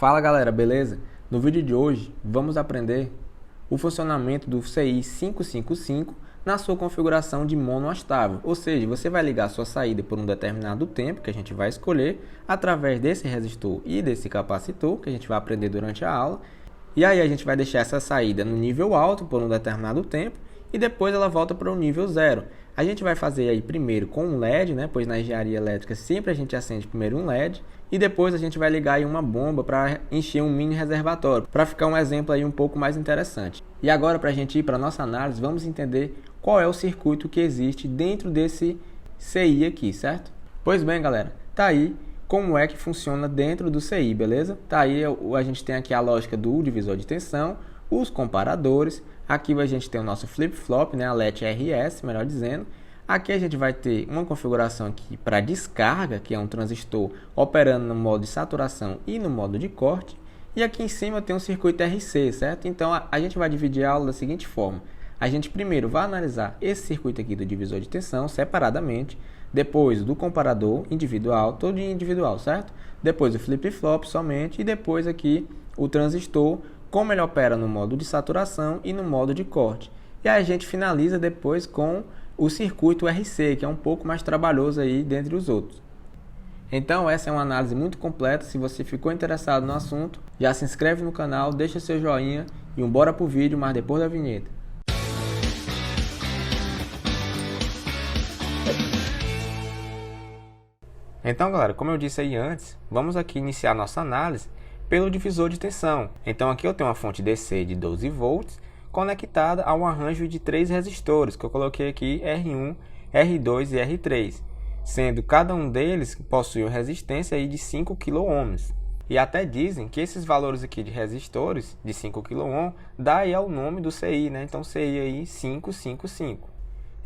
Fala galera, beleza? No vídeo de hoje vamos aprender o funcionamento do CI 555 na sua configuração de monoastável, ou seja, você vai ligar a sua saída por um determinado tempo que a gente vai escolher através desse resistor e desse capacitor que a gente vai aprender durante a aula, e aí a gente vai deixar essa saída no nível alto por um determinado tempo e depois ela volta para o nível zero. A gente vai fazer aí primeiro com um LED, né? Pois na engenharia elétrica sempre a gente acende primeiro um LED e depois a gente vai ligar aí uma bomba para encher um mini reservatório, para ficar um exemplo aí um pouco mais interessante. E agora, para a gente ir para a nossa análise, vamos entender qual é o circuito que existe dentro desse CI aqui, certo? Pois bem, galera, tá aí como é que funciona dentro do CI, beleza? Tá aí, a gente tem aqui a lógica do divisor de tensão, os comparadores, aqui a gente tem o nosso flip-flop, né, a LED RS, melhor dizendo. Aqui a gente vai ter uma configuração aqui para descarga, que é um transistor operando no modo de saturação e no modo de corte. E aqui em cima tem um circuito RC, certo? Então a gente vai dividir a aula da seguinte forma. A gente primeiro vai analisar esse circuito aqui do divisor de tensão separadamente, depois do comparador individual, todo individual, certo? Depois o flip-flop somente e depois aqui o transistor, como ele opera no modo de saturação e no modo de corte. E aí a gente finaliza depois com o circuito RC, que é um pouco mais trabalhoso aí dentre os outros. Então essa é uma análise muito completa. Se você ficou interessado no assunto, já se inscreve no canal, deixa seu joinha e bora pro vídeo, mas depois da vinheta. Então galera, como eu disse aí antes, vamos aqui iniciar nossa análise pelo divisor de tensão. Então aqui eu tenho uma fonte DC de 12 volts conectada a um arranjo de 3 resistores, que eu coloquei aqui R1, R2 e R3, sendo cada um deles possui uma resistência aí de 5 kΩ. E até dizem que esses valores aqui de resistores de 5 kΩ dá aí ao nome do CI, né? Então CI aí 555.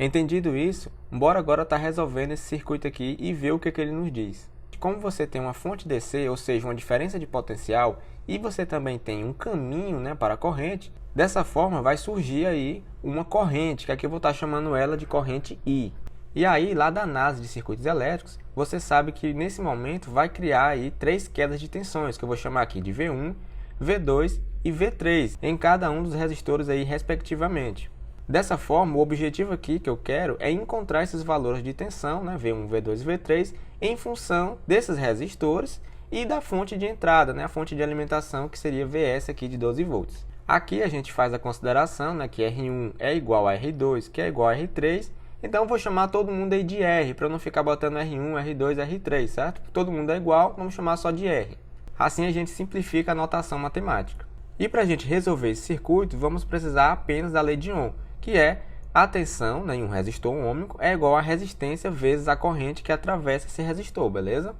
Entendido isso, bora agora estar resolvendo esse circuito aqui e ver o que ele nos diz. Como você tem uma fonte DC, ou seja, uma diferença de potencial, e você também tem um caminho, né, para a corrente, dessa forma vai surgir aí uma corrente, que aqui eu vou estar chamando ela de corrente I. E aí, lá da análise de circuitos elétricos, você sabe que nesse momento vai criar aí 3 quedas de tensões, que eu vou chamar aqui de V1, V2 e V3, em cada um dos resistores aí respectivamente. Dessa forma, o objetivo aqui que eu quero é encontrar esses valores de tensão, né, V1, V2 e V3, em função desses resistores e da fonte de entrada, né, a fonte de alimentação, que seria VS aqui de 12 volts. Aqui a gente faz a consideração, né, que R1 é igual a R2, que é igual a R3, então eu vou chamar todo mundo aí de R, para eu não ficar botando R1, R2, R3, certo? Todo mundo é igual, vamos chamar só de R. Assim a gente simplifica a notação matemática. E para a gente resolver esse circuito, vamos precisar apenas da lei de Ohm, que é a tensão, né, em um resistor ôhmico é igual a resistência vezes a corrente que atravessa esse resistor, beleza?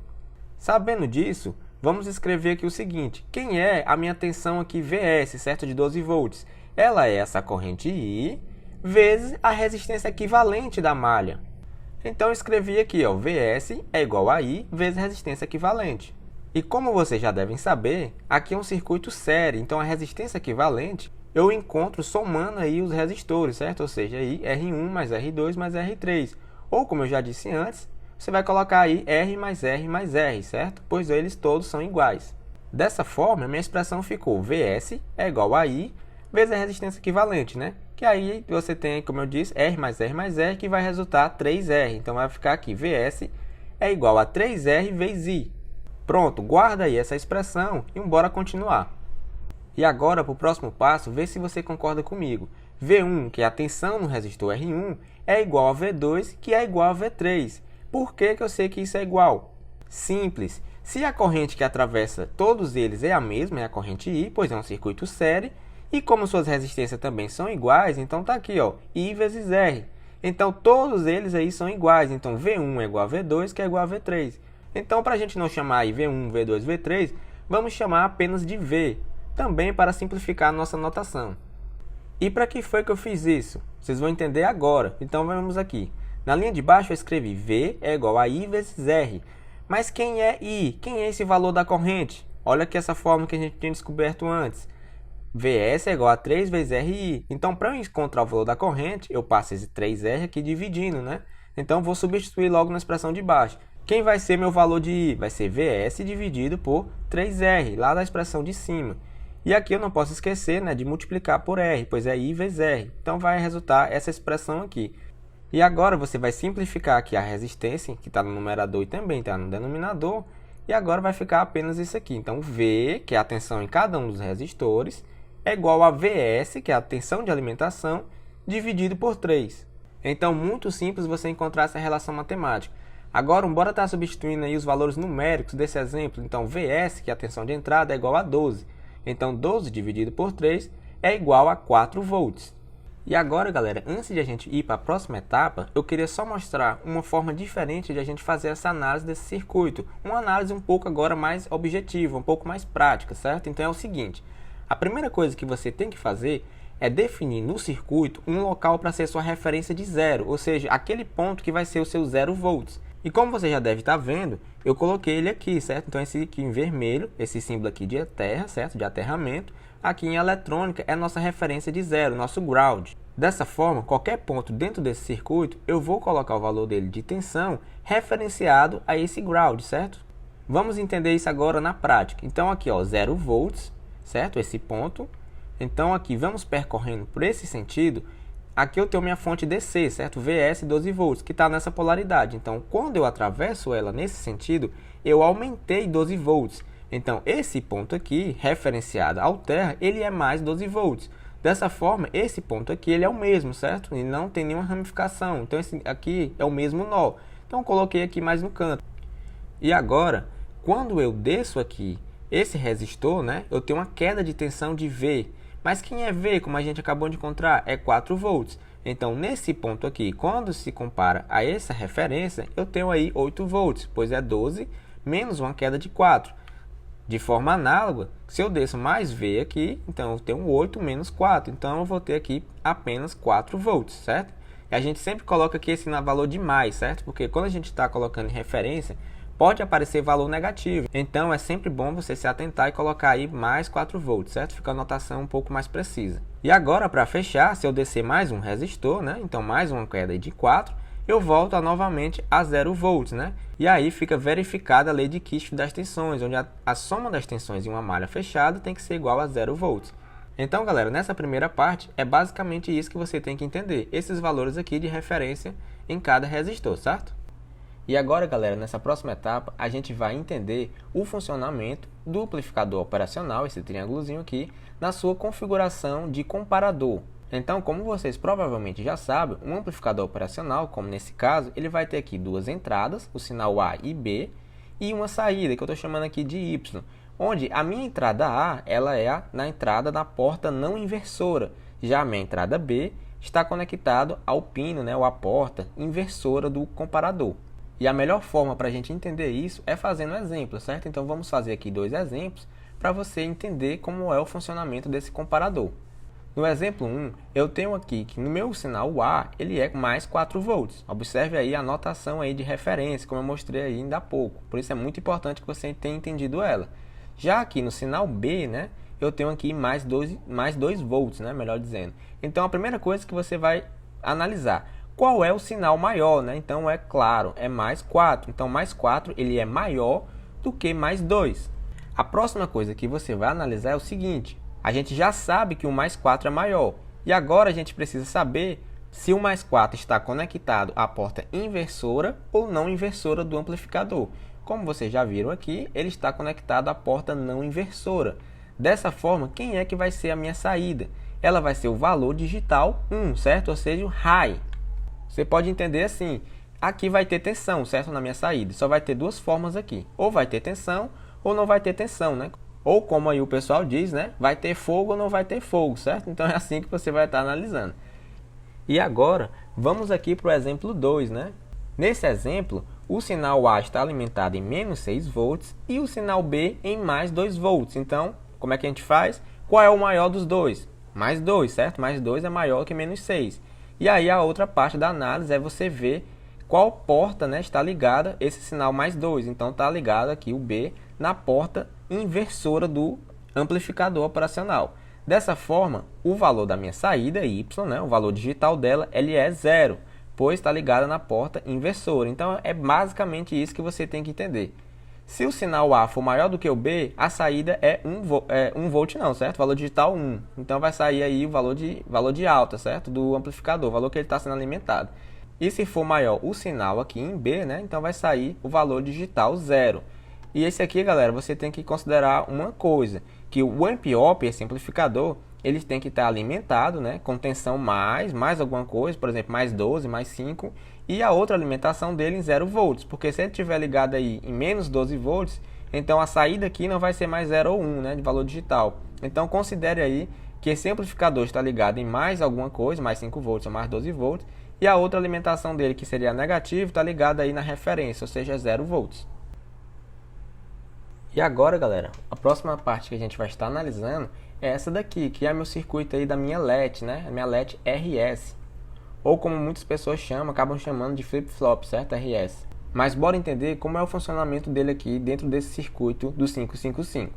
Sabendo disso, vamos escrever aqui o seguinte: quem é a minha tensão aqui VS, certo, de 12 volts? Ela é essa corrente I vezes a resistência equivalente da malha. Então eu escrevi aqui, ó, VS é igual a I vezes a resistência equivalente. E como vocês já devem saber, aqui é um circuito série, então a resistência equivalente eu encontro somando aí os resistores, certo? Ou seja, aí R1 mais R2 mais R3. Ou, como eu já disse antes, você vai colocar aí R mais R mais R, certo? Pois eles todos são iguais. Dessa forma, a minha expressão ficou VS é igual a I vezes a resistência equivalente, né? Que aí você tem, como eu disse, R mais R mais R, que vai resultar 3R. Então vai ficar aqui, VS é igual a 3R vezes I. Pronto, guarda aí essa expressão e bora continuar. E agora, para o próximo passo, vê se você concorda comigo. V1, que é a tensão no resistor R1, é igual a V2, que é igual a V3. Por que eu sei que isso é igual? Simples. Se a corrente que atravessa todos eles é a mesma, é a corrente I, pois é um circuito série, e como suas resistências também são iguais, então está aqui, ó, I vezes R. Então, todos eles aí são iguais. Então, V1 é igual a V2, que é igual a V3. Então, para a gente não chamar aí V1, V2, V3, vamos chamar apenas de V, também para simplificar a nossa notação. E para que foi que eu fiz isso? Vocês vão entender agora. Então vamos aqui. Na linha de baixo eu escrevi V é igual a I vezes R. Mas quem é I? Quem é esse valor da corrente? Olha aqui essa fórmula que a gente tinha descoberto antes. VS é igual a 3 vezes RI. Então, para eu encontrar o valor da corrente, eu passo esse 3R aqui dividindo, né? Então, vou substituir logo na expressão de baixo. Quem vai ser meu valor de I? Vai ser Vs dividido por 3R, lá da expressão de cima. E aqui eu não posso esquecer, né, de multiplicar por R, pois é I vezes R. Então vai resultar essa expressão aqui. E agora você vai simplificar aqui a resistência, que está no numerador e também está no denominador. E agora vai ficar apenas isso aqui. Então V, que é a tensão em cada um dos resistores, é igual a Vs, que é a tensão de alimentação, dividido por 3. Então, muito simples você encontrar essa relação matemática. Agora, bora estar substituindo aí os valores numéricos desse exemplo. Então, Vs, que é a tensão de entrada, é igual a 12. Então, 12 dividido por 3 é igual a 4 volts. E agora, galera, antes de a gente ir para a próxima etapa, eu queria só mostrar uma forma diferente de a gente fazer essa análise desse circuito. Uma análise um pouco agora mais objetiva, um pouco mais prática, certo? Então, é o seguinte. A primeira coisa que você tem que fazer é definir no circuito um local para ser sua referência de zero, ou seja, aquele ponto que vai ser o seu 0 volts. E como você já deve estar vendo, eu coloquei ele aqui, certo? Então esse aqui em vermelho, esse símbolo aqui de terra, certo? De aterramento. Aqui em eletrônica é a nossa referência de zero, nosso ground. Dessa forma, qualquer ponto dentro desse circuito, eu vou colocar o valor dele de tensão referenciado a esse ground, certo? Vamos entender isso agora na prática. Então aqui, ó, 0 volts, certo? Esse ponto. Então aqui, vamos percorrendo por esse sentido. Aqui eu tenho minha fonte DC, certo? Vs 12 volts, que está nessa polaridade. Então, quando eu atravesso ela nesse sentido, eu aumentei 12 volts. Então, esse ponto aqui, referenciado ao terra, ele é mais 12 volts. Dessa forma, esse ponto aqui, ele é o mesmo, certo? E não tem nenhuma ramificação. Então, esse aqui é o mesmo nó. Então, eu coloquei aqui mais no canto. E agora, quando eu desço aqui esse resistor, né? Eu tenho uma queda de tensão de V. Mas quem é V, como a gente acabou de encontrar, é 4 volts. Então, nesse ponto aqui, quando se compara a essa referência, eu tenho aí 8 volts, pois é 12 menos uma queda de 4. De forma análoga, se eu desço mais V aqui, então eu tenho 8 menos 4. Então, eu vou ter aqui apenas 4 volts, certo? E a gente sempre coloca aqui esse valor de mais, certo? Porque quando a gente está colocando em referência, pode aparecer valor negativo. Então, é sempre bom você se atentar e colocar aí mais 4 volts, certo? Fica a notação um pouco mais precisa. E agora, para fechar, se eu descer mais um resistor, né? Então, mais uma queda de 4, eu volto novamente a 0 volts, né? E aí fica verificada a lei de Kirchhoff das tensões, onde a soma das tensões em uma malha fechada tem que ser igual a 0 volts. Então, galera, nessa primeira parte, é basicamente isso que você tem que entender. Esses valores aqui de referência em cada resistor, certo? E agora, galera, nessa próxima etapa, a gente vai entender o funcionamento do amplificador operacional, esse triângulozinho aqui, na sua configuração de comparador. Então, como vocês provavelmente já sabem, um amplificador operacional, como nesse caso, ele vai ter aqui duas entradas, o sinal A e B, e uma saída, que eu estou chamando aqui de Y, onde a minha entrada A, ela é na entrada da porta não inversora, já a minha entrada B está conectado ao pino, né, ou à porta inversora do comparador. E a melhor forma para a gente entender isso é fazendo exemplos, certo? Então, vamos fazer aqui dois exemplos para você entender como é o funcionamento desse comparador. No exemplo 1, eu tenho aqui que no meu sinal A, ele é mais 4 volts. Observe aí a notação aí de referência, como eu mostrei aí ainda há pouco. Por isso é muito importante que você tenha entendido ela. Já aqui no sinal B, né, eu tenho aqui mais 2 volts, né, melhor dizendo. Então, a primeira coisa que você vai analisar, qual é o sinal maior, né? Então, é claro, é mais 4. Então, mais 4 ele é maior do que mais 2. A próxima coisa que você vai analisar é o seguinte, a gente já sabe que o mais 4 é maior. E agora a gente precisa saber se o mais 4 está conectado à porta inversora ou não inversora do amplificador. Como vocês já viram aqui, ele está conectado à porta não inversora. Dessa forma, quem é que vai ser a minha saída? Ela vai ser o valor digital 1, certo? Ou seja, o high. Você pode entender assim, aqui vai ter tensão, certo? Na minha saída. Só vai ter duas formas aqui. Ou vai ter tensão, ou não vai ter tensão, né? Ou como aí o pessoal diz, né? Vai ter fogo ou não vai ter fogo, certo? Então é assim que você vai estar analisando. E agora, vamos aqui para o exemplo 2, né? Nesse exemplo, o sinal A está alimentado em menos 6 volts e o sinal B em mais 2 volts. Então, como é que a gente faz? Qual é o maior dos dois? Mais 2, certo? Mais 2 é maior que menos 6. E aí a outra parte da análise é você ver qual porta, né, está ligada esse sinal mais 2. Então, está ligado aqui o B na porta inversora do amplificador operacional. Dessa forma, o valor da minha saída, Y, né, o valor digital dela, ele é 0. pois está ligada na porta inversora. Então, é basicamente isso que você tem que entender. Se o sinal A for maior do que o B, a saída é 1 volt não, certo? Valor digital 1. Então, vai sair aí o valor de alta, certo? Do amplificador, o valor que ele está sendo alimentado. E se for maior o sinal aqui em B, né? Então, vai sair o valor digital 0. E esse aqui, galera, você tem que considerar uma coisa, que o amp-op, esse amplificador, ele tem que estar alimentado, né, com tensão mais alguma coisa, por exemplo, mais 12, mais 5, e a outra alimentação dele em 0 volts, porque se ele estiver ligado aí em menos 12 volts, então a saída aqui não vai ser mais 0 ou 1, né, de valor digital. Então considere aí que esse amplificador está ligado em mais alguma coisa, mais 5 volts ou mais 12 volts, e a outra alimentação dele, que seria negativa, está ligada aí na referência, ou seja, 0 volts. E agora, galera, a próxima parte que a gente vai estar analisando é essa daqui, que é meu circuito aí da minha LED, né? A minha LED RS. Ou como muitas pessoas chamam, acabam chamando de flip-flop, certo? RS. Mas bora entender como é o funcionamento dele aqui dentro desse circuito do 555.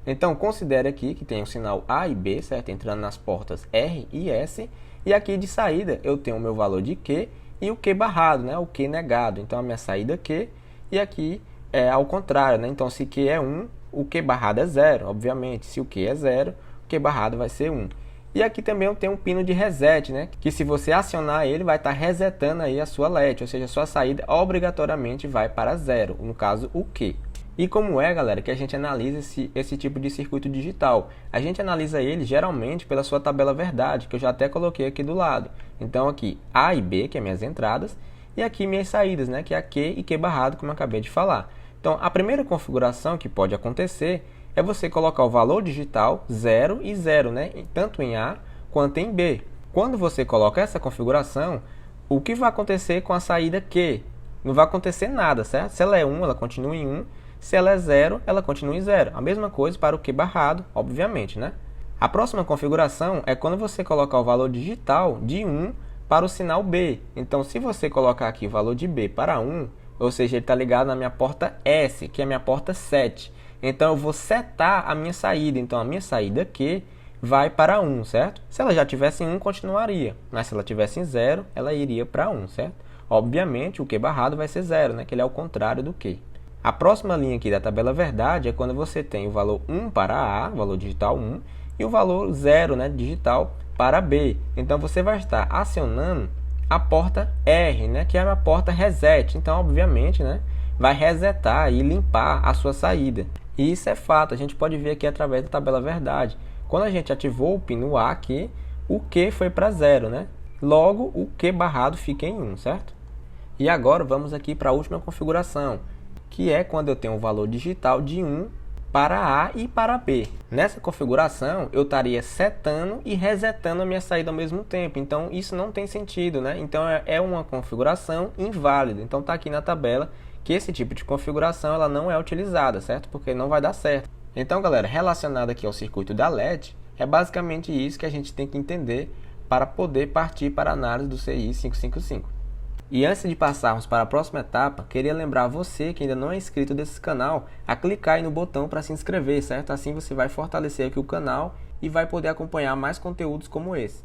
Então, considere aqui que tem o sinal A e B, certo? Entrando nas portas R e S. E aqui de saída eu tenho o meu valor de Q e o Q barrado, né? O Q negado. Então, a minha saída Q e aqui é ao contrário, né? Então, se Q é 1, o Q barrado é 0, obviamente. Se o Q é 0, o Q barrado vai ser 1. E aqui também eu tenho um pino de reset, né? Que se você acionar ele, vai estar resetando aí a sua LED, ou seja, a sua saída obrigatoriamente vai para 0, no caso, o Q. E como é, galera, que a gente analisa esse tipo de circuito digital? A gente analisa ele geralmente pela sua tabela verdade, que eu já até coloquei aqui do lado. Então aqui A e B, que é minhas entradas, e aqui minhas saídas, né? Que é Q e Q barrado, como eu acabei de falar. Então, a primeira configuração que pode acontecer é você colocar o valor digital 0 e 0, né? Tanto em A quanto em B. Quando você coloca essa configuração, o que vai acontecer com a saída Q? Não vai acontecer nada, certo? Se ela é 1, ela continua em 1. Se ela é 0, ela continua em 0. A mesma coisa para o Q barrado, obviamente, né? A próxima configuração é quando você colocar o valor digital de 1 para o sinal B. Então, se você colocar aqui o valor de B para 1, ou seja, ele está ligado na minha porta S, que é a minha porta 7. Então, eu vou setar a minha saída. Então, a minha saída Q vai para 1, certo? Se ela já tivesse em 1, continuaria. Mas se ela tivesse em 0, ela iria para 1, certo? Obviamente, o Q barrado vai ser 0, né? Que ele é o contrário do Q. A próxima linha aqui da tabela verdade é quando você tem o valor 1 para A, o valor digital 1, e o valor 0, né, digital, para B. Então, você vai estar acionando a porta R, né, que é a porta reset. Então, obviamente, né, vai resetar e limpar a sua saída. E isso é fato, a gente pode ver aqui através da tabela verdade. Quando a gente ativou o pino A aqui, o Q foi para 0, né? Logo, o Q barrado fica em 1, certo? E agora vamos aqui para a última configuração, que é quando eu tenho um valor digital de 1 para A e para B. Nessa configuração, eu estaria setando e resetando a minha saída ao mesmo tempo. Então, isso não tem sentido, né? Então, é uma configuração inválida. Então, está aqui na tabela que esse tipo de configuração ela não é utilizada, certo? Porque não vai dar certo. Então, galera, relacionado aqui ao circuito da LED, é basicamente isso que a gente tem que entender para poder partir para a análise do CI 555. E antes de passarmos para a próxima etapa, queria lembrar você que ainda não é inscrito desse canal a clicar aí no botão para se inscrever, certo? Assim você vai fortalecer aqui o canal e vai poder acompanhar mais conteúdos como esse.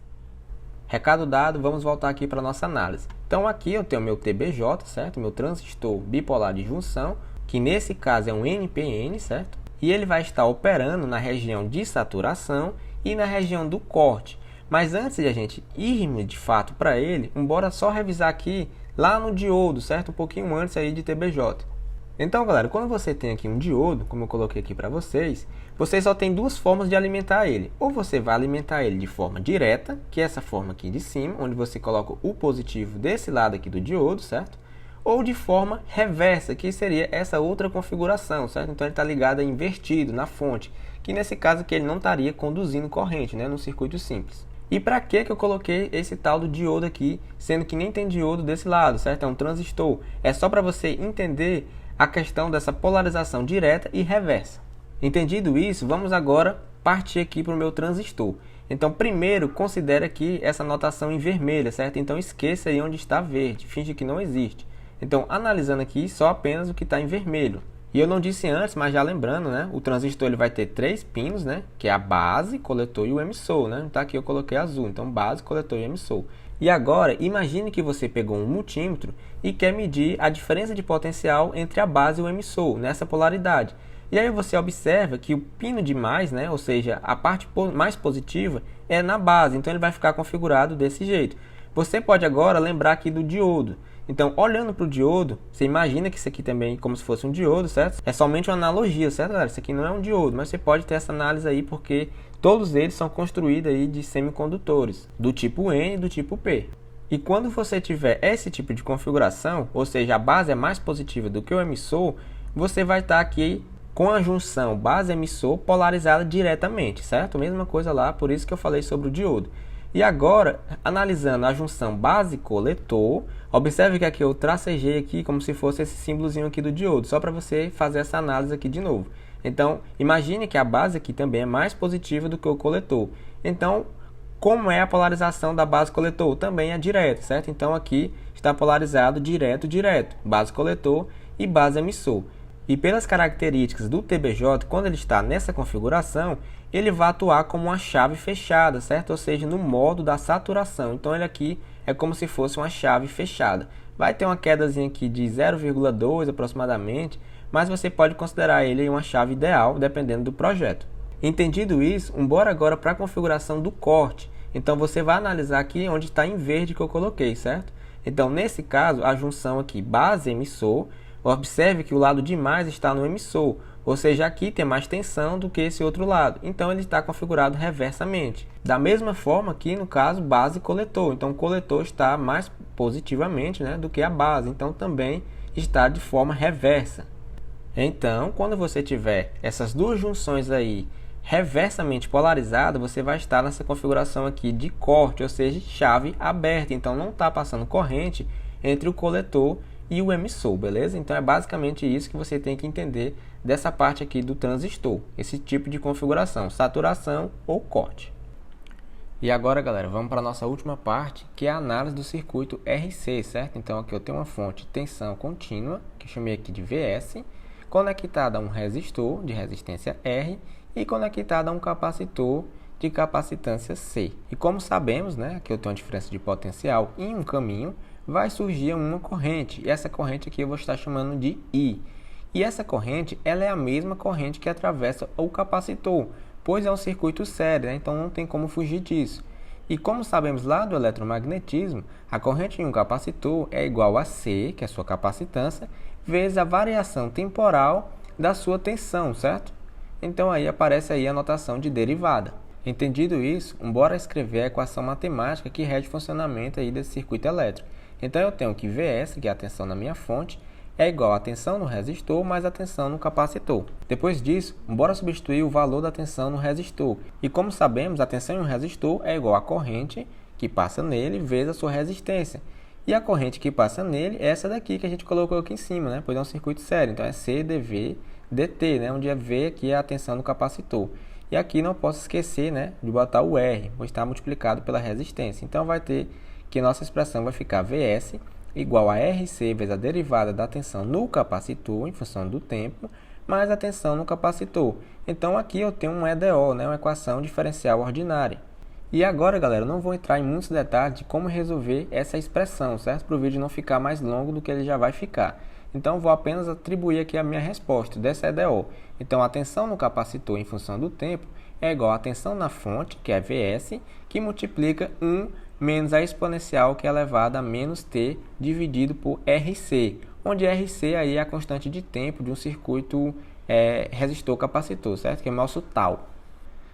Recado dado, vamos voltar aqui para a nossa análise. Então aqui eu tenho meu TBJ, certo? Meu transistor bipolar de junção, que nesse caso é um NPN, certo? E ele vai estar operando na região de saturação e na região do corte. Mas antes de a gente ir de fato para ele, bora só revisar aqui lá no diodo, certo? Um pouquinho antes aí de TBJ. Então, galera, quando você tem aqui um diodo, como eu coloquei aqui para vocês só tem duas formas de alimentar ele. Ou você vai alimentar ele de forma direta, que é essa forma aqui de cima, onde você coloca o positivo desse lado aqui do diodo, certo? Ou de forma reversa, que seria essa outra configuração, certo? Então ele está ligado invertido na fonte, que nesse caso aqui ele não estaria conduzindo corrente, né, no circuito simples. E para que eu coloquei esse tal do diodo aqui, sendo que nem tem diodo desse lado, certo? É um transistor. É só para você entender a questão dessa polarização direta e reversa. Entendido isso, vamos agora partir aqui para o meu transistor. Então, primeiro, considere aqui essa notação em vermelho, certo? Então, esqueça aí onde está verde, finge que não existe. Então, analisando aqui só apenas o que está em vermelho. E eu não disse antes, mas já lembrando, né? O transistor ele vai ter 3 pinos, né? Que é a base, coletor e o emissor, né? Então aqui eu coloquei azul, então base, coletor e emissor. E agora, imagine que você pegou um multímetro e quer medir a diferença de potencial entre a base e o emissor, nessa polaridade. E aí você observa que o pino de mais, né, ou seja, a parte mais positiva, é na base, então ele vai ficar configurado desse jeito. Você pode agora lembrar aqui do diodo. Então, olhando para o diodo, você imagina que isso aqui também é como se fosse um diodo, certo? É somente uma analogia, certo, galera? Isso aqui não é um diodo, mas você pode ter essa análise aí porque todos eles são construídos aí de semicondutores, do tipo N e do tipo P. E quando você tiver esse tipo de configuração, ou seja, a base é mais positiva do que o emissor, você vai estar aqui com a junção base-emissor polarizada diretamente, certo? Mesma coisa lá, por isso que eu falei sobre o diodo. E agora, analisando a junção base-coletor, observe que aqui eu tracejei aqui como se fosse esse símbolozinho aqui do diodo, só para você fazer essa análise aqui de novo. Então, imagine que a base aqui também é mais positiva do que o coletor. Então, como é a polarização da base-coletor? Também é direta, certo? Então, aqui está polarizado direto, base-coletor e base-emissor. E pelas características do TBJ, quando ele está nessa configuração, ele vai atuar como uma chave fechada, certo? Ou seja, no modo da saturação. Então, ele aqui é como se fosse uma chave fechada. Vai ter uma quedazinha aqui de 0,2 aproximadamente, mas você pode considerar ele uma chave ideal, dependendo do projeto. Entendido isso, bora agora para a configuração do corte. Então, você vai analisar aqui onde está em verde que eu coloquei, certo? Então, nesse caso, a junção aqui base-emissor, observe que o lado de mais está no emissor, ou seja, aqui tem mais tensão do que esse outro lado, então ele está configurado reversamente. Da mesma forma aqui no caso base-coletor, então o coletor está mais positivamente, né, do que a base, então também está de forma reversa. Então, quando você tiver essas duas junções aí reversamente polarizadas, você vai estar nessa configuração aqui de corte, ou seja, chave aberta, então não está passando corrente entre o coletor e o emissor, beleza? Então é basicamente isso que você tem que entender dessa parte aqui do transistor, esse tipo de configuração, saturação ou corte. E agora, galera, vamos para a nossa última parte, que é a análise do circuito RC, certo? Então aqui eu tenho uma fonte de tensão contínua, que eu chamei aqui de VS, conectada a um resistor de resistência R e conectada a um capacitor de capacitância C. E como sabemos, né, aqui eu tenho uma diferença de potencial em um caminho, vai surgir uma corrente, e essa corrente aqui eu vou estar chamando de I. E essa corrente, ela é a mesma corrente que atravessa o capacitor, pois é um circuito sério, né? Então não tem como fugir disso. E como sabemos lá do eletromagnetismo, a corrente em um capacitor é igual a C, que é a sua capacitância, vezes a variação temporal da sua tensão, certo? Então aí aparece aí a notação de derivada. Entendido isso, bora escrever a equação matemática que rege o funcionamento aí desse circuito elétrico. Então eu tenho que Vs, que é a tensão na minha fonte, é igual a tensão no resistor mais a tensão no capacitor. Depois disso, bora substituir o valor da tensão no resistor. E como sabemos, a tensão em um resistor é igual à corrente que passa nele vezes a sua resistência. E a corrente que passa nele é essa daqui que a gente colocou aqui em cima, né? Pois é um circuito sério. Então é C dV dt, né? Onde é V aqui é a tensão do capacitor. E aqui não posso esquecer, né, de botar o R, pois está multiplicado pela resistência. Então vai ter que nossa expressão vai ficar Vs igual a RC vezes a derivada da tensão no capacitor, em função do tempo, mais a tensão no capacitor. Então aqui eu tenho um EDO, né, uma equação diferencial ordinária. E agora, galera, eu não vou entrar em muitos detalhes de como resolver essa expressão, certo? Para o vídeo não ficar mais longo do que ele já vai ficar. Então, vou apenas atribuir aqui a minha resposta dessa EDO. Então, a tensão no capacitor em função do tempo é igual à tensão na fonte, que é Vs, que multiplica 1 menos a exponencial, que é elevada a menos t, dividido por Rc, onde Rc aí é a constante de tempo de um circuito resistor-capacitor, certo? Que é o nosso tal.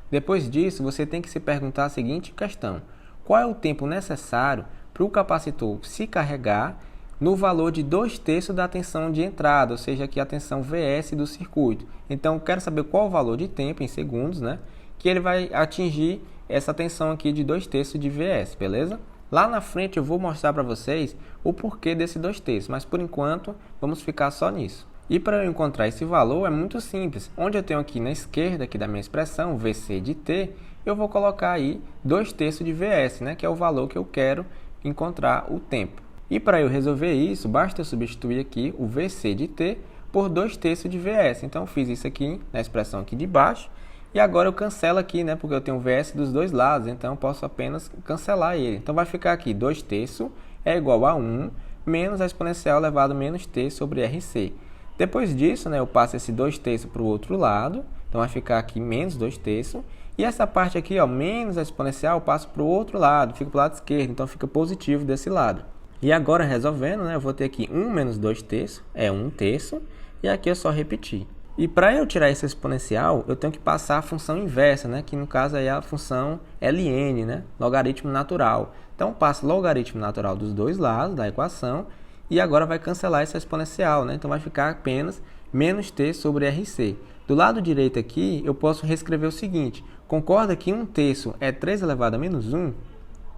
Depois disso, você tem que se perguntar a seguinte questão: qual é o tempo necessário para o capacitor se carregar no valor de 2/3 da tensão de entrada, ou seja, aqui a tensão Vs do circuito. Então, eu quero saber qual o valor de tempo em segundos, né, que ele vai atingir essa tensão aqui de 2/3 de Vs, beleza? Lá na frente eu vou mostrar para vocês o porquê desse 2/3, mas por enquanto vamos ficar só nisso. E para eu encontrar esse valor é muito simples. Onde eu tenho aqui na esquerda aqui da minha expressão, Vc de t, eu vou colocar aí 2/3 de Vs, né, que é o valor que eu quero encontrar o tempo. E para eu resolver isso, basta eu substituir aqui o Vc de t por 2/3 de Vs. Então eu fiz isso aqui na expressão aqui de baixo. E agora eu cancelo aqui, né, porque eu tenho VS dos dois lados, então eu posso apenas cancelar ele. Então vai ficar aqui 2/3 é igual a 1 menos a exponencial elevado a menos t sobre RC. Depois disso, né, eu passo esse 2/3 para o outro lado, então vai ficar aqui menos 2/3. E essa parte aqui, ó, menos a exponencial, eu passo para o outro lado, fica para o lado esquerdo, então fica positivo desse lado. E agora resolvendo, né, eu vou ter aqui 1 menos 2/3 é 1/3, e aqui é só repetir. E para eu tirar esse exponencial, eu tenho que passar a função inversa, né, que no caso aí é a função ln, né, logaritmo natural. Então, passo logaritmo natural dos dois lados da equação e agora vai cancelar esse exponencial, né? Então, vai ficar apenas menos t sobre RC. Do lado direito aqui, eu posso reescrever o seguinte. Concorda que 1/3 é 3 elevado a menos 1?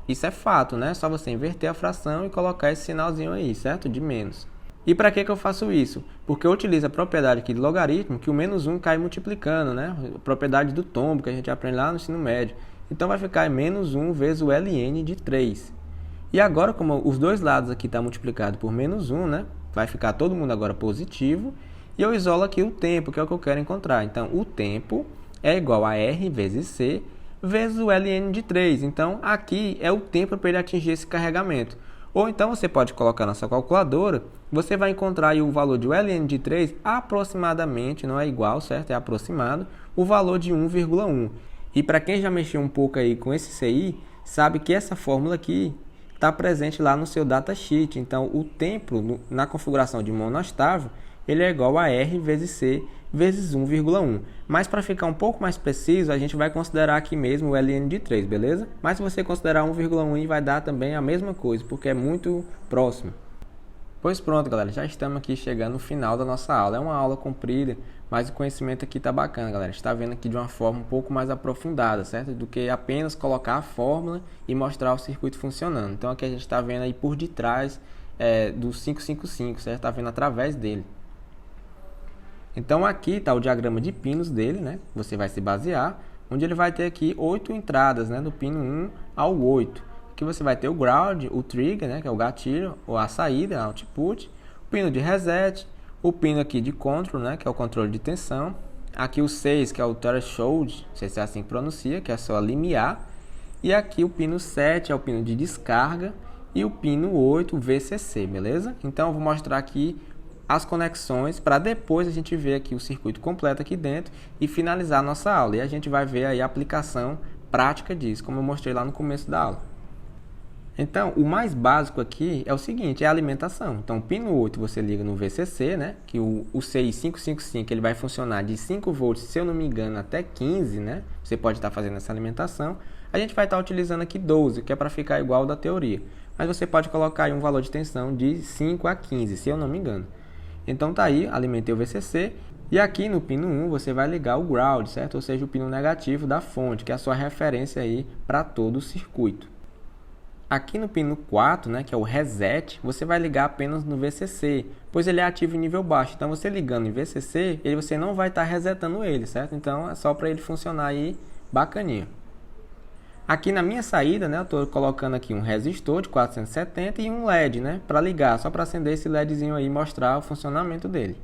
Isso é fato, né? É só você inverter a fração e colocar esse sinalzinho aí, certo? De menos. E para que eu faço isso? Porque eu utilizo a propriedade aqui de logaritmo, que o menos 1 cai multiplicando, né? A propriedade do tombo, que a gente aprende lá no ensino médio. Então, vai ficar menos 1 vezes o ln de 3. E agora, como os dois lados aqui estão multiplicados por menos 1, né? Vai ficar todo mundo agora positivo. E eu isolo aqui o tempo, que é o que eu quero encontrar. Então, o tempo é igual a R vezes C vezes o ln de 3. Então, aqui é o tempo para ele atingir esse carregamento. Ou então, você pode colocar na sua calculadora, você vai encontrar aí o valor de ln de 3 aproximadamente, não é igual, certo? É aproximado, o valor de 1,1. E para quem já mexeu um pouco aí com esse CI, sabe que essa fórmula aqui está presente lá no seu datasheet. Então, o tempo na configuração de monostável, ele é igual a R vezes C vezes 1,1. Mas para ficar um pouco mais preciso, a gente vai considerar aqui mesmo o ln de 3, beleza? Mas se você considerar 1,1, vai dar também a mesma coisa, porque é muito próximo. Pois pronto, galera, já estamos aqui chegando no final da nossa aula. É uma aula comprida, mas o conhecimento aqui tá bacana, galera. Está vendo aqui de uma forma um pouco mais aprofundada, certo? Do que apenas colocar a fórmula e mostrar o circuito funcionando. Então aqui a gente está vendo aí por detrás do 555, certo? Está vendo através dele. Então aqui está o diagrama de pinos dele, né? Você vai se basear, onde ele vai ter aqui 8 entradas, né? Do pino 1 ao 8. Aqui você vai ter o ground, o trigger, né? Que é o gatilho, ou a saída, output, o pino de reset, o pino aqui de control, né? Que é o controle de tensão. Aqui o 6, que é o threshold, não sei se é assim que pronuncia, que é só limiar. E aqui o pino 7 é o pino de descarga e o pino 8, o VCC, beleza? Então eu vou mostrar aqui as conexões para depois a gente ver aqui o circuito completo aqui dentro e finalizar a nossa aula. E a gente vai ver aí a aplicação prática disso, como eu mostrei lá no começo da aula. Então, o mais básico aqui é o seguinte, é a alimentação. Então, o pino 8 você liga no VCC, né? Que o CI 555 ele vai funcionar de 5 volts, se eu não me engano, até 15, né? Você pode estar fazendo essa alimentação. A gente vai estar utilizando aqui 12, que é para ficar igual da teoria. Mas você pode colocar aí um valor de tensão de 5 a 15, se eu não me engano. Então tá aí, alimentei o VCC. E aqui no pino 1 você vai ligar o ground, certo? Ou seja, o pino negativo da fonte, que é a sua referência aí para todo o circuito. Aqui no pino 4, né, que é o reset, você vai ligar apenas no VCC, pois ele é ativo em nível baixo. Então você ligando em VCC, você não vai estar resetando ele, certo? Então é só para ele funcionar aí bacaninha. Aqui na minha saída, né, eu estou colocando aqui um resistor de 470 e um LED, né, para ligar, só para acender esse LEDzinho aí e mostrar o funcionamento dele.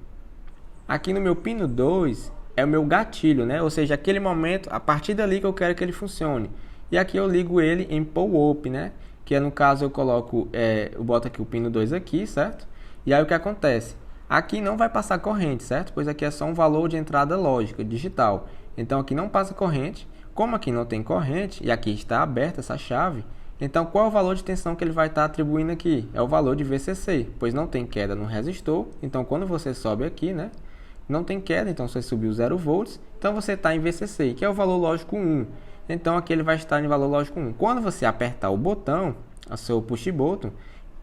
Aqui no meu pino 2 é o meu gatilho, né, ou seja, aquele momento, a partir dali que eu quero que ele funcione. E aqui eu ligo ele em pull-up, né, que é no caso eu coloco, eu boto aqui o pino 2 aqui, certo? E aí o que acontece? Aqui não vai passar corrente, certo? Pois aqui é só um valor de entrada lógica, digital. Então aqui não passa corrente. Como aqui não tem corrente e aqui está aberta essa chave, então qual é o valor de tensão que ele vai estar atribuindo aqui? É o valor de VCC, pois não tem queda no resistor. Então quando você sobe aqui, né, não tem queda, então você subiu 0 volts, então você está em VCC, que é o valor lógico 1. Então aqui ele vai estar em valor lógico 1. Quando você apertar o botão, o seu push button,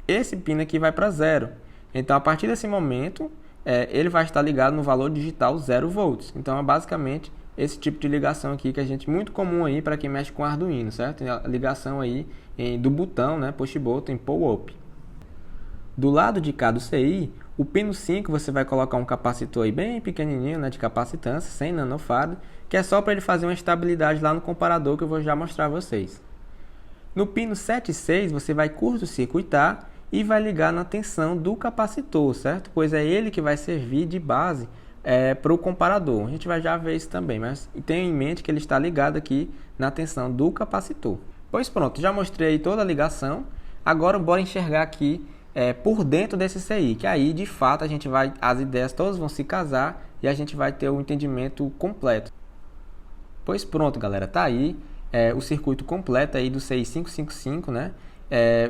esse pino aqui vai para 0. Então a partir desse momento, ele vai estar ligado no valor digital 0 volts. Então é basicamente esse tipo de ligação aqui que a gente muito comum aí para quem mexe com Arduino, certo? A ligação aí do botão, né, push button em pull-up. Do lado de cá do CI, o pino 5 você vai colocar um capacitor aí bem pequenininho, né, de capacitância, 100 nanofarad, que é só para ele fazer uma estabilidade lá no comparador que eu vou já mostrar a vocês. No pino 7 e 6 você vai curto-circuitar e vai ligar na tensão do capacitor, certo? Pois é ele que vai servir de base para o comparador. A gente vai já ver isso também, mas tenha em mente que ele está ligado aqui na tensão do capacitor. Pois pronto, já mostrei toda a ligação. Agora bora enxergar aqui por dentro desse CI, que aí de fato as ideias todas vão se casar e a gente vai ter o entendimento completo. Pois pronto, galera, tá aí o circuito completo aí do CI 555, né?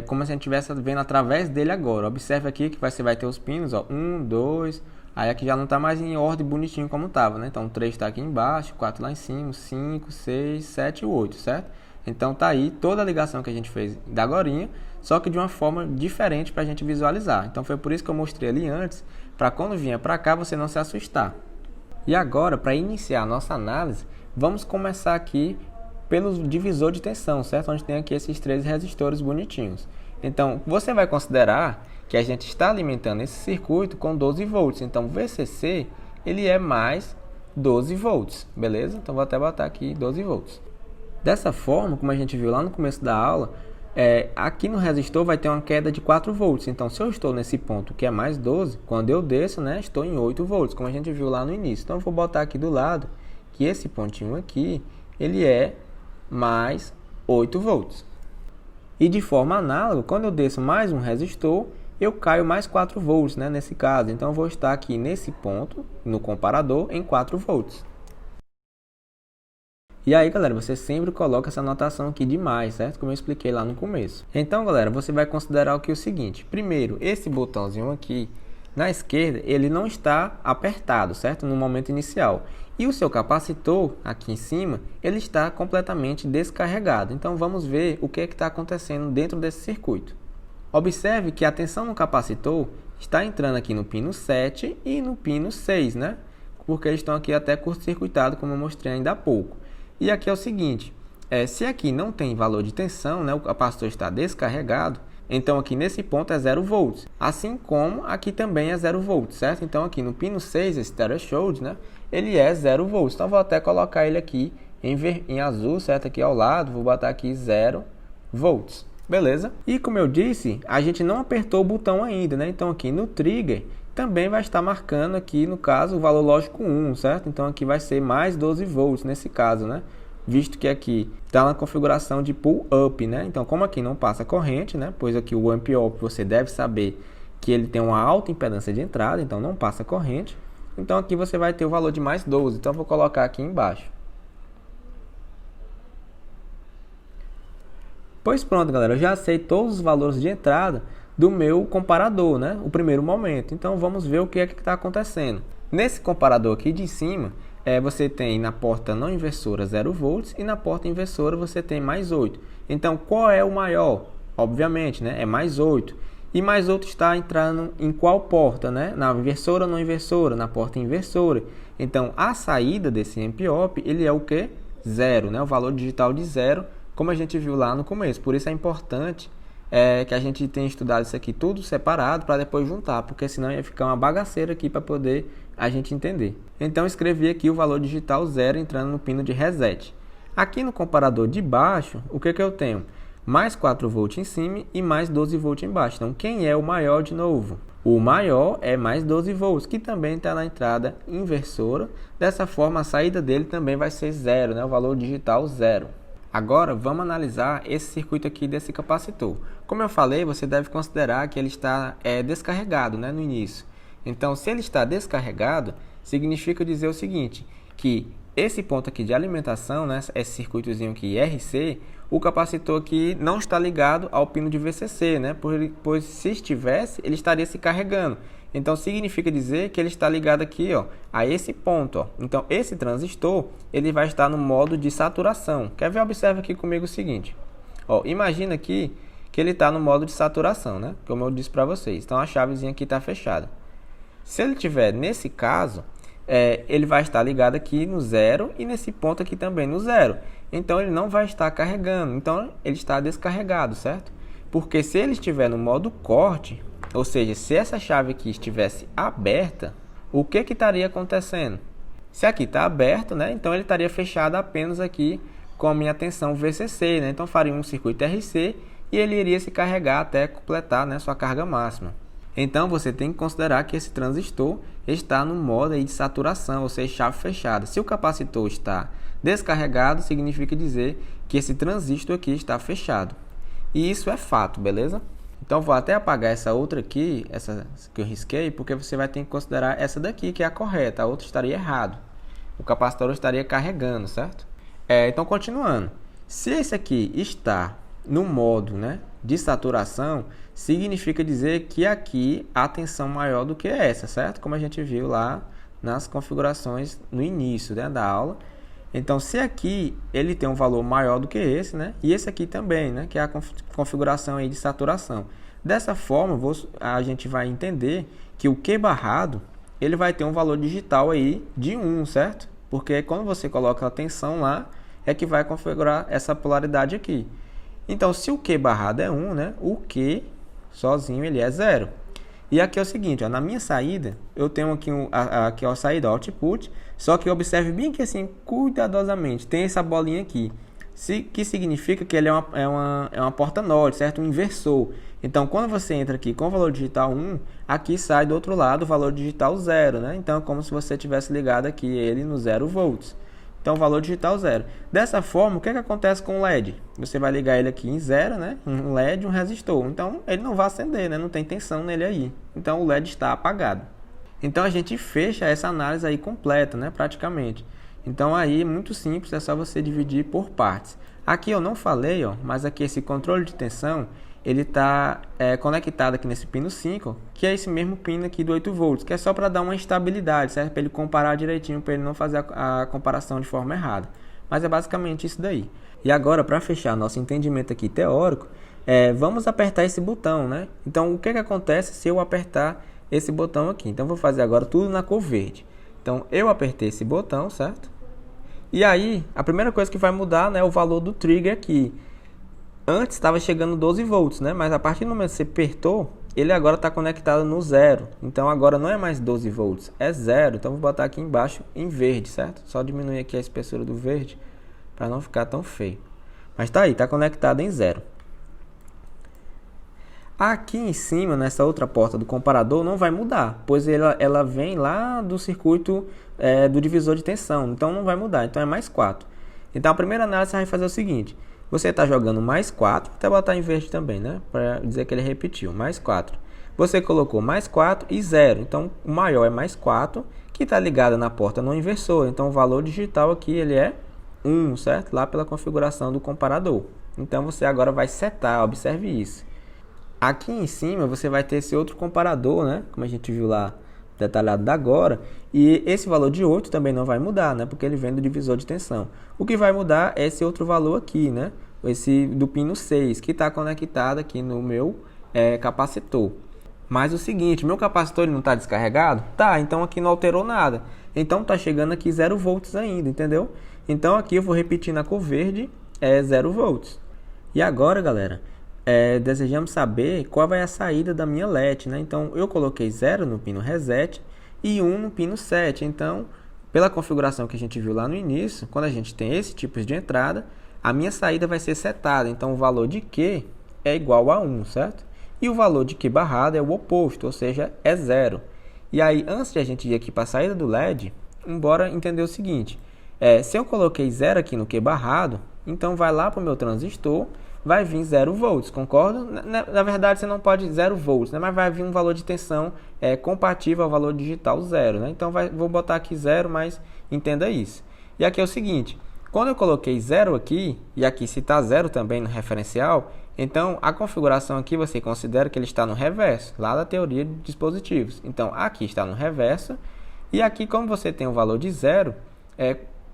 Como se a gente estivesse vendo através dele agora. Observe aqui que você vai ter os pinos, ó, 1, 2, aí aqui já não está mais em ordem bonitinho como estava, né? Então 3 está aqui embaixo, 4 lá em cima, 5, 6, 7 e 8, certo? Então tá aí toda a ligação que a gente fez da agorinha, só que de uma forma diferente para a gente visualizar. Então foi por isso que eu mostrei ali antes, para quando vier para cá você não se assustar. E agora, para iniciar a nossa análise, vamos começar aqui pelo divisor de tensão, certo? Onde tem aqui esses 3 resistores bonitinhos. Então, você vai considerar que a gente está alimentando esse circuito com 12 volts. Então, VCC, ele é mais 12 volts, beleza? Então, vou até botar aqui 12 volts. Dessa forma, como a gente viu lá no começo da aula, aqui no resistor vai ter uma queda de 4 volts. Então, se eu estou nesse ponto que é mais 12, quando eu desço, né, estou em 8 volts, como a gente viu lá no início. Então, eu vou botar aqui do lado que esse pontinho aqui, ele é mais 8 volts. E de forma análoga, quando eu desço mais um resistor, eu caio mais 4 volts, né, nesse caso. Então, eu vou estar aqui nesse ponto, no comparador, em 4 volts. E aí, galera, você sempre coloca essa anotação aqui de mais, certo? Como eu expliquei lá no começo. Então, galera, você vai considerar aqui o seguinte. Primeiro, esse botãozinho aqui, na esquerda, ele não está apertado, certo? No momento inicial. E o seu capacitor, aqui em cima, ele está completamente descarregado. Então, vamos ver o que está acontecendo dentro desse circuito. Observe que a tensão no capacitor está entrando aqui no pino 7 e no pino 6, né? Porque eles estão aqui até curto-circuitados, como eu mostrei ainda há pouco. E aqui é o seguinte, se aqui não tem valor de tensão, né, o capacitor está descarregado, então aqui nesse ponto é 0 volts. Assim como aqui também é 0 volts, certo? Então aqui no pino 6, esse threshold, né, ele é 0 volts. Então vou até colocar ele aqui em azul, certo? Aqui ao lado, vou botar aqui 0 volts. Beleza? E como eu disse, a gente não apertou o botão ainda, né? Então aqui no trigger também vai estar marcando aqui, no caso, o valor lógico 1, certo? Então aqui vai ser mais 12 volts nesse caso, né? Visto que aqui está na configuração de pull up, né? Então, como aqui não passa corrente, né? Pois aqui o amp op você deve saber que ele tem uma alta impedância de entrada, então não passa corrente. Então aqui você vai ter o valor de mais 12. Então eu vou colocar aqui embaixo. Pois pronto, galera, eu já sei todos os valores de entrada do meu comparador, né? O primeiro momento. Então vamos ver o que é que está acontecendo. Nesse comparador aqui de cima, você tem na porta não inversora 0 volts e na porta inversora você tem mais 8. Então qual é o maior? Obviamente, né? É mais 8. E mais 8 está entrando em qual porta, né? Na inversora ou não inversora? Na porta inversora. Então a saída desse amp-op, ele é o que? 0, né? O valor digital de 0, como a gente viu lá no começo. Por isso é importante que a gente tenha estudado isso aqui tudo separado para depois juntar, porque senão ia ficar uma bagaceira aqui para poder a gente entender. Então escrevi aqui o valor digital 0 entrando no pino de reset. Aqui no comparador de baixo, o que eu tenho? Mais 4 volts em cima e mais 12 volts embaixo. Então quem é o maior de novo? O maior é mais 12 volts, que também está na entrada inversora. Dessa forma a saída dele também vai ser 0, né? O valor digital 0. Agora vamos analisar esse circuito aqui desse capacitor. Como eu falei, você deve considerar que ele está descarregado, né, no início. Então, se ele está descarregado, significa dizer o seguinte, que esse ponto aqui de alimentação, né, esse circuitozinho aqui RC, o capacitor aqui não está ligado ao pino de VCC, né, pois se estivesse, ele estaria se carregando. Então, significa dizer que ele está ligado aqui, ó, a esse ponto. Ó. Então, esse transistor ele vai estar no modo de saturação. Quer ver? Observa aqui comigo o seguinte. Ó, imagina aqui que ele está no modo de saturação, né? Como eu disse para vocês. Então, a chavezinha aqui está fechada. Se ele estiver nesse caso, ele vai estar ligado aqui no 0 e nesse ponto aqui também no 0. Então, ele não vai estar carregando. Então, ele está descarregado, certo? Porque se ele estiver no modo corte... Ou seja, se essa chave aqui estivesse aberta, o que estaria acontecendo? Se aqui está aberto, né, então ele estaria fechado apenas aqui com a minha tensão VCC. Né? Então faria um circuito RC e ele iria se carregar até completar, né, sua carga máxima. Então você tem que considerar que esse transistor está no modo aí de saturação, ou seja, chave fechada. Se o capacitor está descarregado, significa dizer que esse transistor aqui está fechado. E isso é fato, beleza? Então vou até apagar essa outra aqui, essa que eu risquei, porque você vai ter que considerar essa daqui que é a correta, a outra estaria errado. O capacitor estaria carregando, certo? Então continuando, se esse aqui está no modo, né, de saturação, significa dizer que aqui a tensão maior do que essa, certo? Como a gente viu lá nas configurações no início, né, da aula. Então, se aqui ele tem um valor maior do que esse, né, e esse aqui também, né, que é a configuração aí de saturação. Dessa forma, a gente vai entender que o Q barrado ele vai ter um valor digital aí de 1, certo? Porque quando você coloca a tensão lá, é que vai configurar essa polaridade aqui. Então, se o Q barrado é 1, né, o Q sozinho ele é 0. E aqui é o seguinte, ó, na minha saída, eu tenho aqui, aqui a saída output, só que observe bem que assim, cuidadosamente, tem essa bolinha aqui, que significa que ele é uma porta NOT, certo? Um inversor. Então, quando você entra aqui com o valor digital 1, aqui sai do outro lado o valor digital 0, né? Então, é como se você tivesse ligado aqui ele no 0 volts. Então, valor digital 0. Dessa forma, o que acontece com o LED? Você vai ligar ele aqui em 0, né? Um LED, um resistor. Então, ele não vai acender, né? Não tem tensão nele aí. Então, o LED está apagado. Então, a gente fecha essa análise aí completa, né? Praticamente. Então, aí, muito simples, é só você dividir por partes. Aqui eu não falei, ó, mas aqui esse controle de tensão, ele está conectado aqui nesse pino 5, que é esse mesmo pino aqui do 8 volts, que é só para dar uma estabilidade, certo? Para ele comparar direitinho, para ele não fazer a comparação de forma errada. Mas é basicamente isso daí. E agora, para fechar nosso entendimento aqui teórico, vamos apertar esse botão, né? Então, o que acontece se eu apertar esse botão aqui? Então, vou fazer agora tudo na cor verde. Então, eu apertei esse botão, certo? E aí, a primeira coisa que vai mudar, né, é o valor do trigger aqui. Antes estava chegando 12 volts, né? Mas a partir do momento que você apertou, ele agora está conectado no 0. Então agora não é mais 12 volts, é 0. Então vou botar aqui embaixo em verde, certo? Só diminuir aqui a espessura do verde para não ficar tão feio. Mas tá aí, está conectado em 0. Aqui em cima, nessa outra porta do comparador, não vai mudar, pois ela vem lá do circuito do divisor de tensão. Então não vai mudar, então é mais 4. Então a primeira análise você vai fazer o seguinte. Você está jogando mais 4, até botar em verde também, né? Para dizer que ele repetiu, mais 4. Você colocou mais 4 e 0. Então, o maior é mais 4, que está ligado na porta no inversor. Então, o valor digital aqui ele é 1, certo? Lá pela configuração do comparador. Então, você agora vai setar, observe isso. Aqui em cima, você vai ter esse outro comparador, né? Como a gente viu lá, detalhado da agora. E esse valor de 8 também não vai mudar, né? Porque ele vem do divisor de tensão. O que vai mudar é esse outro valor aqui, né? Esse do pino 6, que está conectado aqui no meu capacitor. Mas o seguinte, meu capacitor ele não está descarregado? Tá, então aqui não alterou nada. Então está chegando aqui 0 volts ainda, entendeu? Então aqui eu vou repetir na cor verde, 0 volts. E agora, galera, desejamos saber qual vai a saída da minha LED, né? Então eu coloquei 0 no pino reset e 1 no pino 7. Então, pela configuração que a gente viu lá no início, quando a gente tem esse tipo de entrada, a minha saída vai ser setada. Então, o valor de Q é igual a 1, certo? E o valor de Q barrado é o oposto, ou seja, é 0. E aí, antes de a gente ir aqui para a saída do LED, bora entender o seguinte. Se eu coloquei 0 aqui no Q barrado, então vai lá para o meu transistor, vai vir 0 volts, concorda? Na verdade, você não pode 0 volts, né? Mas vai vir um valor de tensão compatível ao valor digital 0, né? Então, vou botar aqui 0, mas entenda isso. E aqui é o seguinte, quando eu coloquei 0 aqui, e aqui se está 0 também no referencial, então a configuração aqui você considera que ele está no reverso, lá da teoria de dispositivos. Então, aqui está no reverso, e aqui como você tem o valor de 0,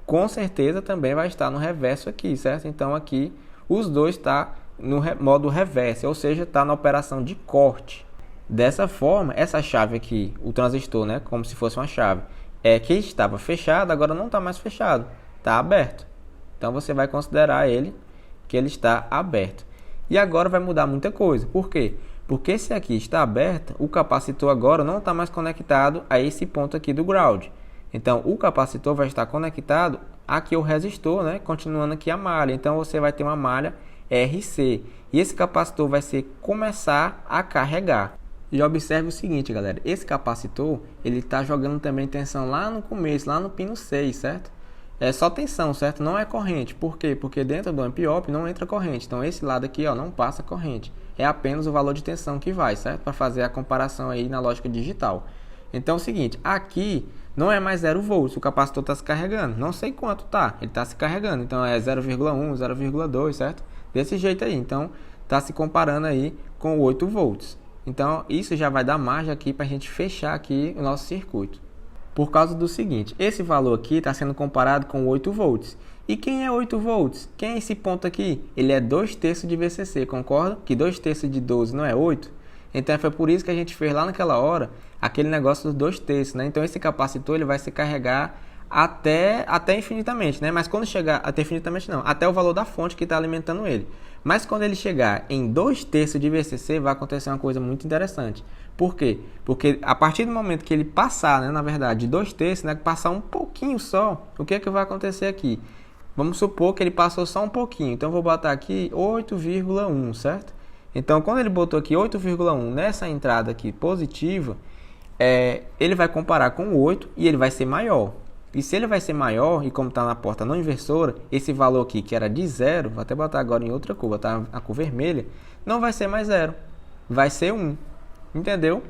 com certeza também vai estar no reverso aqui, certo? Então, aqui os dois estão no modo reverso, ou seja, está na operação de corte. Dessa forma, essa chave aqui, o transistor, né, como se fosse uma chave, que estava fechado, agora não está mais fechado, está aberto. Então você vai considerar ele que ele está aberto. E agora vai mudar muita coisa. Por quê? Porque esse aqui está aberto, o capacitor agora não está mais conectado a esse ponto aqui do ground. Então o capacitor vai estar conectado aqui ao resistor, né? Continuando aqui a malha. Então você vai ter uma malha RC. E esse capacitor vai começar a carregar. E observe o seguinte, galera, esse capacitor, ele está jogando também tensão lá no começo, lá no pino 6, certo? É só tensão, certo? Não é corrente. Por quê? Porque dentro do amp-op não entra corrente. Então esse lado aqui, ó, não passa corrente. É apenas o valor de tensão que vai, certo? Para fazer a comparação aí na lógica digital. Então é o seguinte, aqui não é mais 0 volts, o capacitor está se carregando. Não sei quanto tá, ele está se carregando. Então é 0,1, 0,2, certo? Desse jeito aí. Então está se comparando aí com 8 volts. Então isso já vai dar margem aqui para a gente fechar aqui o nosso circuito. Por causa do seguinte, esse valor aqui está sendo comparado com 8 volts. E quem é 8 volts? Quem é esse ponto aqui? Ele é 2/3 de VCC, concorda? Que 2/3 de 12 não é 8? Então foi por isso que a gente fez lá naquela hora aquele negócio dos 2/3, né? Então esse capacitor ele vai se carregar até infinitamente, né? Mas quando chegar, até infinitamente não, até o valor da fonte que está alimentando ele. Mas quando ele chegar em 2/3 de VCC, vai acontecer uma coisa muito interessante. Por quê? Porque a partir do momento que ele passar, né, na verdade, de 2/3, né, passar um pouquinho só, o que é que vai acontecer aqui? Vamos supor que ele passou só um pouquinho. Então, eu vou botar aqui 8,1, certo? Então, quando ele botou aqui 8,1 nessa entrada aqui positiva, ele vai comparar com 8 e ele vai ser maior. E se ele vai ser maior, e como está na porta não inversora, esse valor aqui que era de 0, vou até botar agora em outra cor, botar a cor vermelha, não vai ser mais 0, vai ser 1. Entendeu?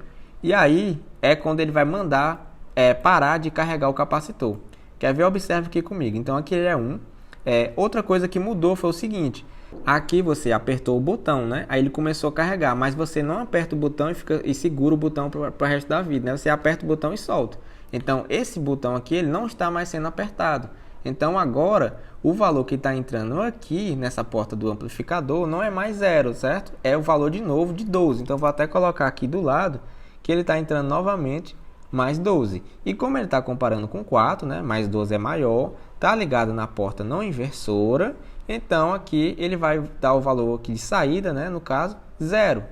E aí é quando ele vai mandar parar de carregar o capacitor. Quer ver? Observe aqui comigo. Então aqui ele é 1. Outra coisa que mudou foi o seguinte. Aqui você apertou o botão, né? Aí ele começou a carregar, mas você não aperta o botão e segura o botão para o resto da vida, né? Você aperta o botão e solta. Então esse botão aqui ele não está mais sendo apertado. Então agora o valor que está entrando aqui nessa porta do amplificador não é mais 0, certo? É o valor de novo de 12. Então eu vou até colocar aqui do lado que ele está entrando novamente mais 12. E como ele está comparando com 4, né? Mais 12 é maior, está ligado na porta não inversora. Então aqui ele vai dar o valor aqui de saída, né? No caso 0.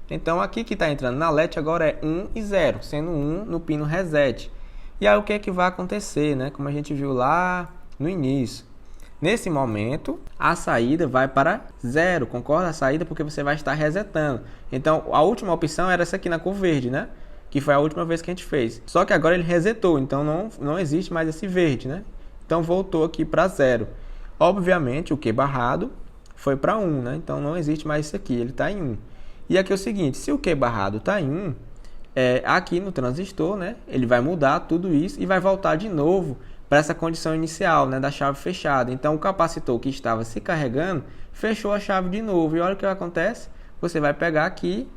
Então aqui que está entrando na LED agora é 1 e 0, sendo 1 no pino reset. E aí o que é que vai acontecer, né? Como a gente viu lá no início. Nesse momento, a saída vai para 0, concorda? A saída porque você vai estar resetando. Então, a última opção era essa aqui na cor verde, né? Que foi a última vez que a gente fez. Só que agora ele resetou, então não existe mais esse verde, né? Então, voltou aqui para 0. Obviamente, o Q barrado foi para 1, né? Então, não existe mais isso aqui, ele está em 1. E aqui é o seguinte, se o Q barrado está em 1, aqui no transistor, né? Ele vai mudar tudo isso e vai voltar de novo para essa condição inicial, né, da chave fechada. Então o capacitor que estava se carregando fechou a chave de novo. E olha o que acontece, você vai pegar aqui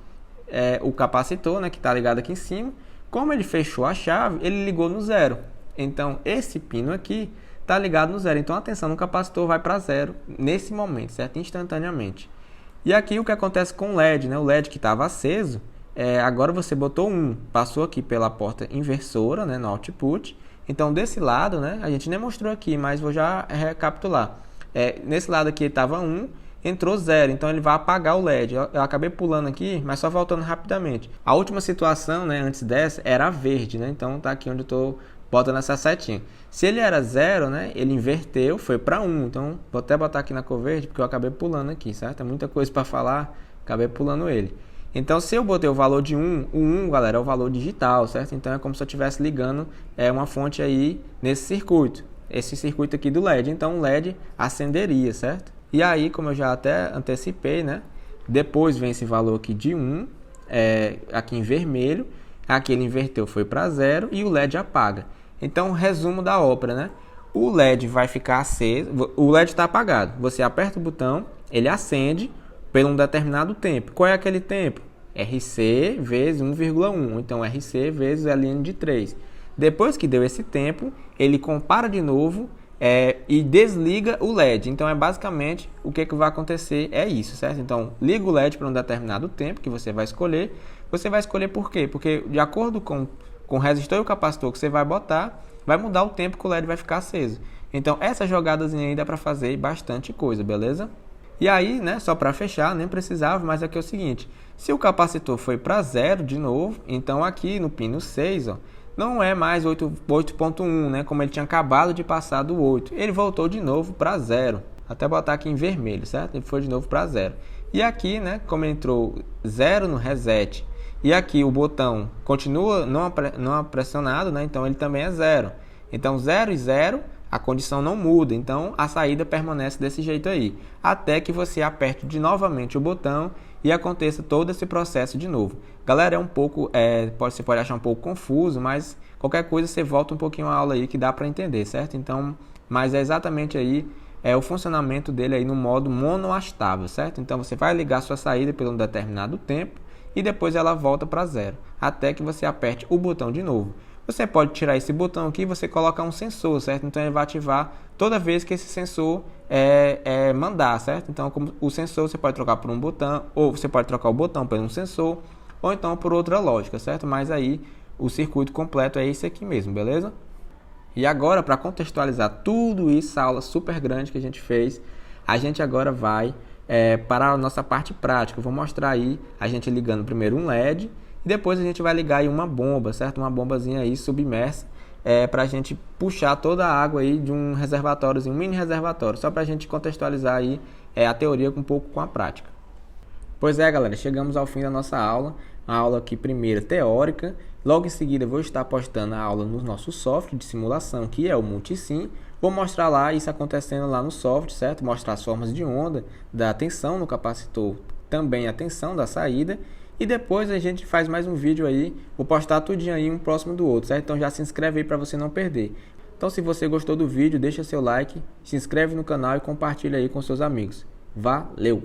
o capacitor, né, que está ligado aqui em cima. Como ele fechou a chave, ele ligou no 0. Então esse pino aqui está ligado no 0. Então a tensão no capacitor vai para 0 nesse momento, certo? Instantaneamente. E aqui o que acontece com o LED, né? O LED que estava aceso, agora você botou 1, passou aqui pela porta inversora, né, no output. Então, desse lado, né, a gente nem mostrou aqui, mas vou já recapitular. Nesse lado aqui estava 1, entrou 0, então ele vai apagar o LED. Eu acabei pulando aqui, mas só voltando rapidamente. A última situação, né, antes dessa, era verde, né? Então, tá aqui onde eu estou botando essa setinha. Se ele era 0, né, ele inverteu, foi para 1. Então, vou até botar aqui na cor verde, porque eu acabei pulando aqui, certo? É muita coisa para falar, acabei pulando ele. Então, se eu botei o valor de 1, o 1, galera, é o valor digital, certo? Então, é como se eu estivesse ligando uma fonte aí nesse circuito. Esse circuito aqui do LED. Então, o LED acenderia, certo? E aí, como eu já até antecipei, né? Depois vem esse valor aqui de 1, aqui em vermelho. Aqui ele inverteu, foi para 0 e o LED apaga. Então, resumo da ópera, né? O LED vai ficar aceso, o LED está apagado. Você aperta o botão, ele acende por um determinado tempo. Qual é aquele tempo? RC vezes 1,1. Então, RC vezes Ln de 3. Depois que deu esse tempo, ele compara de novo e desliga o LED. Então, basicamente o que vai acontecer é isso, certo? Então, liga o LED para um determinado tempo que você vai escolher. Você vai escolher por quê? Porque de acordo com o resistor e o capacitor que você vai botar, vai mudar o tempo que o LED vai ficar aceso. Então, essa jogadazinha aí dá para fazer bastante coisa, beleza? E aí, né, só para fechar, nem precisava, mas aqui é o seguinte. Se o capacitor foi para 0 de novo, então aqui no pino 6, ó, não é mais 8.1, né, como ele tinha acabado de passar do 8. Ele voltou de novo para 0. Até botar aqui em vermelho, certo? Ele foi de novo para 0. E aqui, né, como entrou 0 no reset E aqui o botão continua não pressionado, né? Então ele também é 0. Então 0 e 0, a condição não muda. Então a saída permanece desse jeito aí. Até que você aperte novamente o botão e aconteça todo esse processo de novo. Galera, você pode achar um pouco confuso, mas qualquer coisa você volta um pouquinho a aula aí que dá para entender, certo? Então, mas é exatamente aí o funcionamento dele aí no modo monoastável, certo? Então você vai ligar sua saída por um determinado tempo e depois ela volta para 0, até que você aperte o botão de novo. Você pode tirar esse botão aqui e você colocar um sensor, certo? Então ele vai ativar toda vez que esse sensor mandar, certo? Então como o sensor você pode trocar por um botão, ou você pode trocar o botão por um sensor, ou então por outra lógica, certo? Mas aí o circuito completo é esse aqui mesmo, beleza? E agora, para contextualizar tudo isso, essa aula super grande que a gente fez, a gente agora vai para a nossa parte prática. Eu vou mostrar aí a gente ligando primeiro um LED e depois a gente vai ligar aí uma bomba, certo? Uma bombazinha aí submersa para a gente puxar toda a água aí de um reservatóriozinho, um mini reservatório, só para a gente contextualizar aí a teoria um pouco com a prática. Pois é, galera, chegamos ao fim da nossa aula. A aula aqui primeira teórica. Logo em seguida eu vou estar postando a aula no nosso software de simulação, que é o Multisim. Vou mostrar lá isso acontecendo lá no software, certo? Mostrar as formas de onda, da tensão no capacitor, também a tensão da saída. E depois a gente faz mais um vídeo aí. Vou postar tudinho aí um próximo do outro, certo? Então já se inscreve aí para você não perder. Então se você gostou do vídeo, deixa seu like, se inscreve no canal e compartilha aí com seus amigos. Valeu!